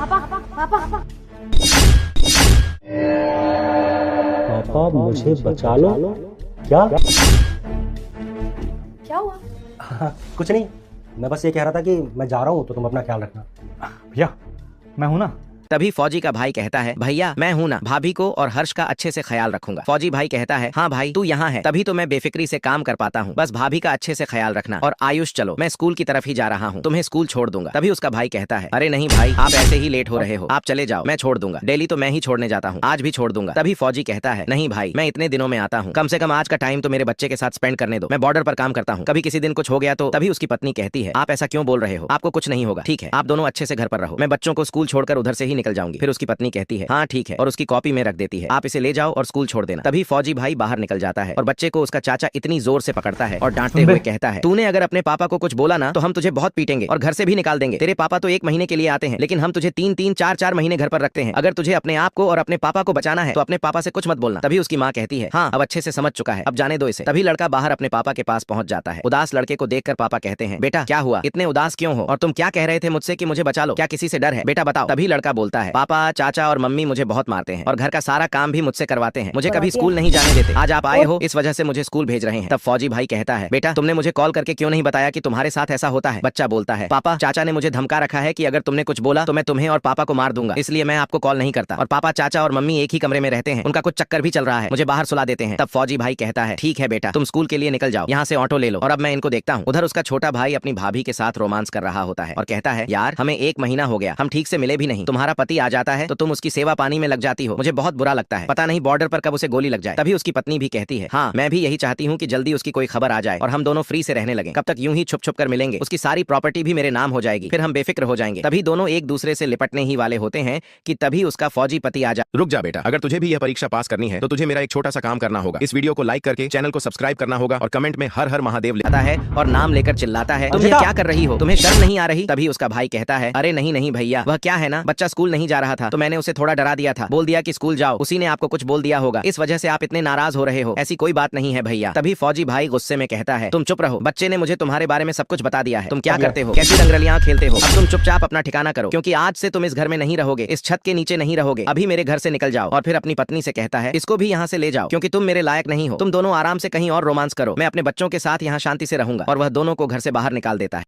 पापा पापा पापा मुझे बचा लो। क्या? क्या हुआ? कुछ नहीं, मैं बस ये कह रहा था कि मैं जा रहा हूँ तो तुम अपना ख्याल रखना। भैया मैं हूं ना। तभी फौजी का भाई कहता है भैया मैं हूं ना, भाभी को और हर्ष का अच्छे से ख्याल रखूंगा। फौजी भाई कहता है हाँ भाई तू यहाँ है तभी तो मैं बेफिक्री से काम कर पाता हूँ, बस भाभी का अच्छे से ख्याल रखना। और आयुष चलो मैं स्कूल की तरफ ही जा रहा हूँ, तुम्हें स्कूल छोड़ दूंगा। तभी उसका भाई कहता है अरे नहीं भाई आप ऐसे ही लेट हो रहे हो, आप चले जाओ मैं छोड़ दूंगा। डेली तो मैं ही छोड़ने जाता हूँ, आज भी छोड़ दूंगा। तभी फौजी कहता है नहीं भाई मैं इतने दिनों में आता हूँ, कम से कम आज का टाइम तो मेरे बच्चे के साथ स्पेंड करने दो, मैं बॉर्डर पर काम करता हूँ, कभी किसी दिन कुछ हो गया तो। तभी उसकी पत्नी कहती है आप ऐसा क्यों बोल रहे हो, आपको कुछ नहीं होगा, ठीक है आप दोनों अच्छे से घर पर रहो, मैं बच्चों को स्कूल छोड़कर उधर से ही निकल जाऊंगी। फिर उसकी पत्नी कहती है हाँ ठीक है, और उसकी कॉपी में रख देती है आप इसे ले जाओ और स्कूल छोड़ देना। तभी फौजी भाई बाहर निकल जाता है और बच्चे को उसका चाचा इतनी जोर से पकड़ता है और डांटते हुए कहता है तूने अगर अपने पापा को कुछ बोला ना तो हम तुझे बहुत पीटेंगे और घर से भी निकाल देंगे। तेरे पापा तो 1 महीने के लिए आते हैं लेकिन हम तुझे 3-3 4-4 महीने घर पर रखते हैं। अगर तुझे अपने आप को और अपने पापा को बचाना है तो अपने पापा से कुछ मत बोलना। तभी उसकी माँ कहती है हाँ अब अच्छे से समझ चुका है, अब जाने दो इसे। तभी लड़का बाहर अपने पापा के पास पहुंच जाता है। उदास लड़के को देखकर पापा कहते हैं बेटा क्या हुआ, इतने उदास क्यों हो, और तुम क्या कह रहे थे मुझसे कि मुझे बचा लो, क्या किसी से डर है, बेटा बताओ। तभी लड़का बोलता है पापा चाचा और मम्मी मुझे बहुत मारते हैं और घर का सारा काम भी मुझसे करवाते हैं, मुझे कभी स्कूल नहीं जाने देते, आज आप आए हो इस वजह से मुझे स्कूल भेज रहे हैं। तब फौजी भाई कहता है बेटा तुमने मुझे कॉल करके क्यों नहीं बताया कि तुम्हारे साथ ऐसा होता है। बच्चा बोलता है पापा चाचा ने मुझे धमका रखा है कि अगर तुमने कुछ बोला तो मैं तुम्हें और पापा को मार दूंगा, इसलिए मैं आपको कॉल नहीं करता। और पापा चाचा और मम्मी एक ही कमरे में रहते हैं, उनका कुछ चक्कर भी चल रहा है, मुझे बाहर सुला देते हैं। तब फौजी भाई कहता है ठीक है बेटा तुम स्कूल के लिए निकल जाओ, यहाँ से ऑटो ले लो और अब मैं इनको देखता हूँ। उधर उसका छोटा भाई अपनी भाभी के साथ रोमांस कर रहा होता है और कहता है यार हमें 1 महीना हो गया, हम ठीक से मिले भी नहीं, तुम्हारा पति आ जाता है तो तुम उसकी सेवा पानी में लग जाती हो, मुझे बहुत बुरा लगता है, पता नहीं बॉर्डर पर कब उसे गोली लग जाए। तभी उसकी पत्नी भी कहती है हाँ मैं भी यही चाहती हूँ कि जल्दी उसकी कोई खबर आ जाए और हम दोनों फ्री से रहने लगे, कब तक यूं ही छुप छुप कर मिलेंगे, उसकी सारी प्रॉपर्टी भी मेरे नाम हो जाएगी, फिर हम बेफिक्र हो जाएंगे। तभी दोनों एक दूसरे से लिपटने ही वाले होते हैं कि तभी उसका फौजी पति आ जाए। रुक जा बेटा, अगर तुझे भी यह परीक्षा पास करनी है तो तुझे मेरा एक छोटा सा काम करना होगा, इस वीडियो को लाइक करके चैनल को सब्सक्राइब करना होगा और कमेंट में हर हर महादेव आता है और नाम लेकर चिल्लाता है तुम ये क्या कर रही हो, तुम्हें शर्म नहीं आ रही। तभी उसका भाई कहता है अरे नहीं नहीं भैया वह क्या है ना, बच्चा स्कूल नहीं जा रहा था तो मैंने उसे थोड़ा डरा दिया था, बोल दिया कि स्कूल जाओ, उसी ने आपको कुछ बोल दिया होगा, इस वजह से आप इतने नाराज हो रहे हो, ऐसी कोई बात नहीं है भैया। तभी फौजी भाई गुस्से में कहता है तुम चुप रहो, बच्चे ने मुझे तुम्हारे बारे में सब कुछ बता दिया है, तुम क्या करते हो, कैसी रंगरलियां खेलते हो, अब तुम चुपचाप अपना ठिकाना करो क्योंकि आज से तुम इस घर में नहीं रहोगे, इस छत के नीचे नहीं रहोगे, अभी मेरे घर से निकल जाओ। और फिर अपनी पत्नी से कहता है इसको भी यहाँ से ले जाओ क्योंकि तुम मेरे लायक नहीं हो, तुम दोनों आराम से कहीं और रोमांस करो, मैं अपने बच्चों के साथ यहाँ शांति से रहूंगा। और वह दोनों को घर से बाहर निकाल देता है।